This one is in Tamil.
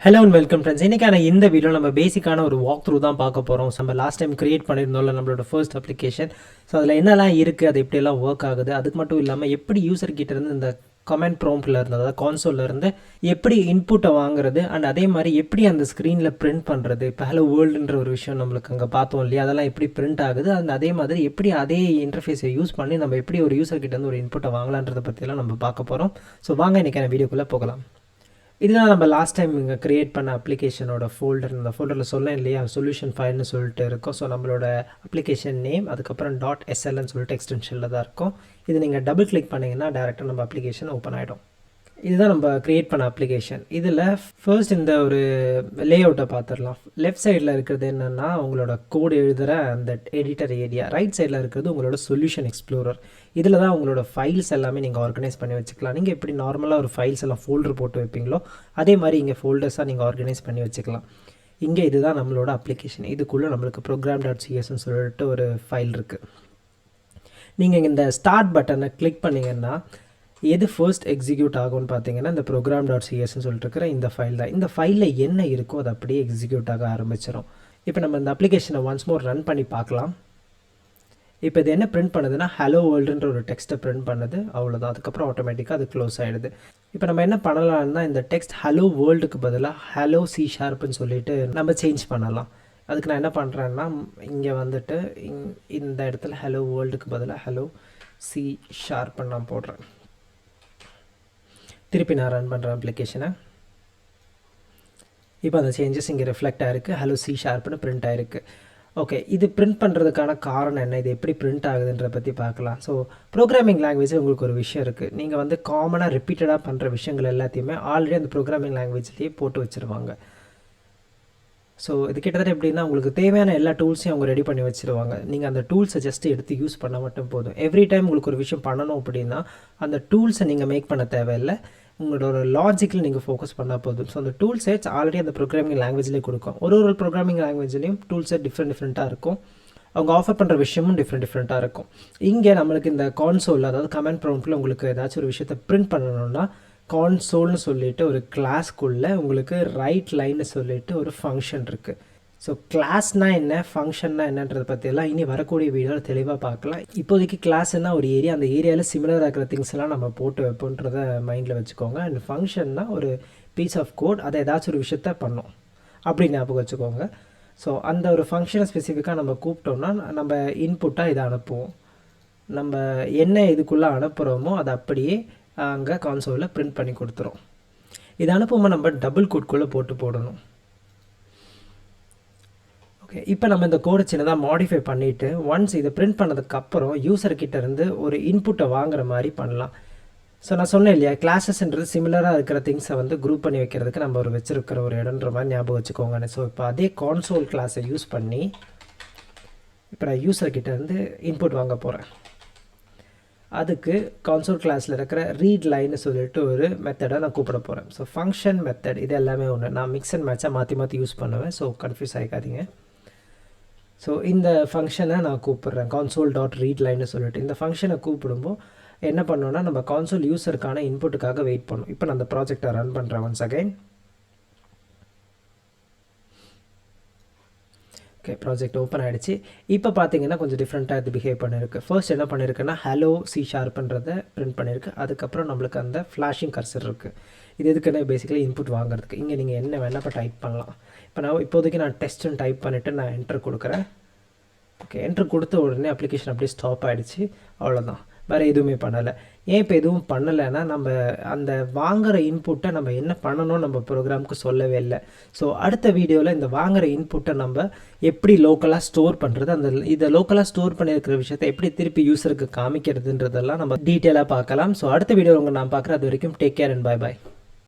Hello and welcome friends. இன்னைக்கான இந்த வீடியோ நம்ம பேசிக்கான ஒரு வாக் த்ரூ தான் பார்க்க போகிறோம். நம்ம லாஸ்ட் டைம் கிரியேட் பண்ணியிருந்தோம்ல நம்மளோட ஃபர்ஸ்ட் அப்ளிகேஷன். ஸோ அதில் என்னெல்லாம் இருக்குது, அது எப்படியெல்லாம் ஒர்க் ஆகுது, அதுக்கு மட்டும் இல்லாமல் எப்படி யூசர் கிட்ட இருந்து இந்த கமெண்ட் ப்ராம்ப்டில் இருந்து, அதாவது கான்சோலில் இருந்து எப்படி இன்புட்டை வாங்குறது அண்ட் அதே மாதிரி எப்படி அந்த ஸ்க்ரீனில் பிரிண்ட் பண்ணுறது. இப்போ ஹலோ வேர்ல்டுன்ற ஒரு விஷயம் நம்மளுக்கு அங்கே பார்த்தோம் இல்லையா, அதெல்லாம் எப்படி பிரிண்ட் ஆகுது, அண்ட் அதே மாதிரி எப்படி அதே இன்டர்ஃபேஸை யூஸ் பண்ணி நம்ம எப்படி ஒரு யூசர் கிட்ட இருந்து ஒரு இன்புட்டை வாங்கலான்றதை பற்றியெல்லாம் நம்ம பார்க்க போகிறோம். ஸோ வாங்க இன்றைக்கான வீடியோக்குள்ளே போகலாம். இதுதான் நம்ம லாஸ்ட் டைம் இங்கே க்ரியேட் பண்ண அப்ளிகேஷனோட ஃபோல்டர். இந்த ஃபோல்டரில் சொன்னேன் இல்லையா, சொல்யூஷன் ஃபைல்னு சொல்லிட்டு இருக்கும். ஸோ நம்மளோட அப்ளிகேஷன் நேம், அதுக்கப்புறம் .slன்னு சொல்லிட்டு எக்ஸ்டென்ஷனில் தான் இருக்கும். இது நீங்கள் டபுள் கிளிக் பண்ணிங்கன்னா டேரெக்டாக நம்ம அப்ளிகேஷன் ஓப்பன் ஆகிடும். இதுதான் நம்ம க்ரியேட் பண்ண அப்ளிகேஷன். இதில் ஃபர்ஸ்ட் இந்த ஒரு லே அவுட்டை பார்த்துடலாம். லெஃப்ட் சைடில் இருக்கிறது என்னென்னா உங்களோட கோடு எழுதுகிற அந்த எடிட்டர் ஏரியா, ரைட் சைடில் இருக்கிறது உங்களோட சொல்யூஷன் எக்ஸ்ப்ளோரர். இதில் தான் உங்களோட ஃபைல்ஸ் எல்லாமே நீங்கள் ஆர்கனைஸ் பண்ணி வச்சுக்கலாம். நீங்கள் எப்படி நார்மலாக ஒரு ஃபைல்ஸ் எல்லாம் ஃபோல்டர் போட்டு வைப்பீங்களோ அதே மாதிரி இங்கே ஃபோல்டர்ஸாக நீங்கள் ஆர்கனைஸ் பண்ணி வச்சுக்கலாம். இங்கே இதுதான் நம்மளோட அப்ளிகேஷன். இதுக்குள்ளே நம்மளுக்கு program.csன்னு சொல்லிட்டு ஒரு ஃபைல் இருக்குது. நீங்கள் இந்த ஸ்டார்ட் பட்டனை கிளிக் பண்ணிங்கன்னா எது ஃபர்ஸ்ட் எக்ஸிக்யூட் ஆகும்னு பார்த்தீங்கன்னா இந்த program.csன்னு சொல்லிட்டு இருக்கிற இந்த ஃபைல் தான். இந்த ஃபைலில் என்ன இருக்கோ அது அப்படியே எக்ஸிக்யூட் ஆக ஆரம்பிச்சிடும். இப்போ நம்ம இந்த அப்ளிகேஷனை ஒன்ஸ் மோர் ரன் பண்ணி பார்க்கலாம். இப்போ இது என்ன பிரிண்ட் பண்ணுதுன்னா ஹலோ வேர்ல்டுன்ற ஒரு டெக்ஸ்ட்டை பிரிண்ட் பண்ணுது, அவ்வளோதான். அதுக்கப்புறம் ஆட்டோமேட்டிக்காக அது க்ளோஸ் ஆகிடுது. இப்போ நம்ம என்ன பண்ணலாம்னா இந்த டெக்ஸ்ட் ஹலோ வேர்ல்டுக்கு பதிலாக ஹலோ C# சொல்லிட்டு நம்ம சேஞ்ச் பண்ணலாம். அதுக்கு நான் என்ன பண்ணுறேன்னா இங்கே வந்துட்டு இந்த இடத்துல ஹலோ வேர்ல்டுக்கு பதிலாக ஹலோ C# நான் போடுறேன். திருப்பி நான் ரன் பண்ணுறேன் அப்ளிகேஷனை. இப்போ அந்த சேஞ்சஸ் இங்கே ரிஃப்ளெக்ட் ஆகிருக்கு, ஹலோ C# பிரிண்ட் ஆகிருக்கு. ஓகே, இது பிரிண்ட் பண்ணுறதுக்கான காரணம் என்ன, இது எப்படி பிரிண்ட் ஆகுதுன்ற பற்றி பார்க்கலாம். ஸோ ப்ரோக்ராமிங் லாங்குவேஜ் உங்களுக்கு ஒரு விஷயம் இருக்குது. நீங்கள் வந்து காமனாக ரிப்பீட்டடாக பண்ணுற விஷயங்கள் எல்லாத்தையுமே ஆல்ரெடி அந்த ப்ரோக்ராமிங் லாங்குவேஜ்லேயே போட்டு வச்சுருவாங்க. ஸோ இது கிட்டத்தட்ட எப்படின்னா உங்களுக்கு தேவையான எல்லா டூல்ஸையும் அவங்க ரெடி பண்ணி வச்சுருவாங்க. நீங்கள் அந்த டூல்ஸை ஜஸ்ட்டு எடுத்து யூஸ் பண்ண மட்டும் போதும். எவ்ரி டைம் உங்களுக்கு ஒரு விஷயம் பண்ணணும் அப்படின்னா அந்த டூல்ஸை நீங்கள் மேக் பண்ண தேவையில்லை, உங்களோட லாஜிக்கில் நீங்கள் ஃபோக்கஸ் பண்ணால் போதும். ஸோ அந்த டூல் செட்ஸ் ஆல்ரெடி அந்த ப்ரோக்ராமிங் லாங்குவேஜ்லேயே கொடுக்கும். ஒரு ப்ரோக்ராமிங் லாங்குவேஜ்லேயும் டூல் செட் டிஃப்ரெண்ட்டாக இருக்கும். அவங்க ஆஃபர் பண்ணுற விஷயமும் டிஃப்ரெண்ட்டாக இருக்கும். இங்கே நம்மளுக்கு இந்த கான்சோல், அதாவது கமெண்ட் ப்ராம்ப்டில் உங்களுக்கு ஏதாச்சும் ஒரு விஷயத்தை பிரிண்ட் பண்ணணும்னா கான்சோல்னு சொல்லிட்டு ஒரு கிளாஸ்க்குள்ளே உங்களுக்கு ரைட் லைன்னு சொல்லிட்டு ஒரு ஃபங்க்ஷன் இருக்குது. ஸோ கிளாஸ்னால் என்ன, ஃபங்க்ஷன்னா என்னன்றதை பற்றியெல்லாம் இனி வரக்கூடிய வீடியோவில் தெளிவாக பார்க்கலாம். இப்போதைக்கு கிளாஸ்னா ஒரு ஏரியா, அந்த ஏரியாவில் சிமிலராக இருக்கிற திங்ஸ் எல்லாம் நம்ம போட்டு வைப்போன்றதை மைண்டில் வச்சுக்கோங்க. அண்ட் ஃபங்க்ஷன்னா ஒரு பீஸ் ஆஃப் கோட், அதை ஏதாச்சும் ஒரு விஷயத்த பண்ணோம் அப்படி ஞாபகம் வச்சுக்கோங்க. ஸோ அந்த ஒரு ஃபங்க்ஷனை ஸ்பெசிஃபிக்காக நம்ம கூப்பிட்டோம்னா நம்ம இன்புட்டாக இதை அனுப்புவோம். நம்ம என்ன இதுக்குள்ளே அனுப்புகிறோமோ அதை அப்படியே அங்கே கான்சோலில் பிரிண்ட் பண்ணி கொடுத்துரும். இது அனுப்பும்போது நம்ம டபுள் கோட்குள்ளே போடணும். ஓகே, இப்போ நம்ம இந்த கோடை சின்னதாக மாடிஃபை பண்ணிவிட்டு ஒன்ஸ் இதை பிரிண்ட் பண்ணதுக்கப்புறம் யூசர்கிட்ட இருந்து ஒரு இன்புட்டை வாங்குற மாதிரி பண்ணலாம். ஸோ நான் சொன்னேன் இல்லையா, கிளாஸஸ்ன்றது சிமிலராக இருக்கிற திங்ஸை வந்து குரூப் பண்ணி வைக்கிறதுக்கு நம்ம ஒரு வச்சுருக்கிற ஒரு இடன்ற மாதிரி ஞாபகம் வச்சுக்கோங்க. ஸோ இப்போ அதே கான்சோல் கிளாஸை யூஸ் பண்ணி இப்போ நான் யூசர்கிட்ட இருந்து இன்புட் வாங்க போகிறேன். அதுக்கு கான்சோல் கிளாஸில் இருக்கிற ரீட் லைன்னு சொல்லிட்டு ஒரு மெத்தடை நான் கூப்பிட போகிறேன். ஸோ ஃபங்க்ஷன் மெத்தட் இது எல்லாமே ஒன்று. நான் மிக்ஸ் அண்ட் மேட்சாக மாற்றி யூஸ் பண்ணுவேன், ஸோ கன்ஃபியூஸ் ஆகிக்காதீங்க. ஸோ இந்த ஃபங்க்ஷனை நான் கூப்பிட்றேன் console.read லைன்னு சொல்லிட்டு. இந்த ஃபங்க்ஷனை கூப்பிடும்போது என்ன பண்ணோன்னா நம்ம கான்சோல் யூசருக்கான இன்புட்டுக்காக வெயிட் பண்ணோம். இப்போ நான் அந்த ப்ராஜெக்டை ரன் பண்ணுறேன் once again. Okay, project open ஆகிடுச்சு. இப்போ பார்த்தீங்கன்னா கொஞ்சம் டிஃப்ரெண்ட்டாக இது பிஹேவ் பண்ணியிருக்கு. ஃபர்ஸ்ட் என்ன பண்ணியிருக்குன்னா ஹலோ C# பிரிண்ட் பண்ணியிருக்கு. அதுக்கப்புறம் நம்மளுக்கு அந்த ஃப்ளாஷிங் கர்சர் இருக்குது. இது எதுக்குன்னா பேசிக்கலி இன்புட் வாங்குறதுக்கு. இங்கே நீங்கள் என்ன வேணால் இப்போ டைப் பண்ணலாம். இப்போ இப்போதைக்கு நான் டெஸ்ட்டுன்னு டைப் பண்ணிவிட்டு நான் என்டர் கொடுக்குறேன். ஓகே, என்ட்ரு கொடுத்த உடனே அப்ளிகேஷன் அப்படியே ஸ்டாப் ஆகிடுச்சு, அவ்வளோதான். வேறு எதுவுமே பண்ணலை. ஏன் இப்போ எதுவும் பண்ணலைன்னா நம்ம அந்த வாங்குகிற இன்புட்டை நம்ம என்ன பண்ணணும் நம்ம ப்ரோக்ராமுக்கு சொல்லவே இல்லை. ஸோ அடுத்த வீடியோவில் இந்த வாங்குகிற இன்புட்டை நம்ம எப்படி லோக்கலாக ஸ்டோர் பண்ணுறது, அந்த இதை லோக்கலாக ஸ்டோர் பண்ணியிருக்கிற விஷயத்தை எப்படி திருப்பி யூஸருக்கு காமிக்கிறதுன்றதெல்லாம் நம்ம டீட்டெயிலாக பார்க்கலாம். ஸோ அடுத்த வீடியோ நான் பார்க்குறேன். அது வரைக்கும் டேக் கேர் அண்ட் பை.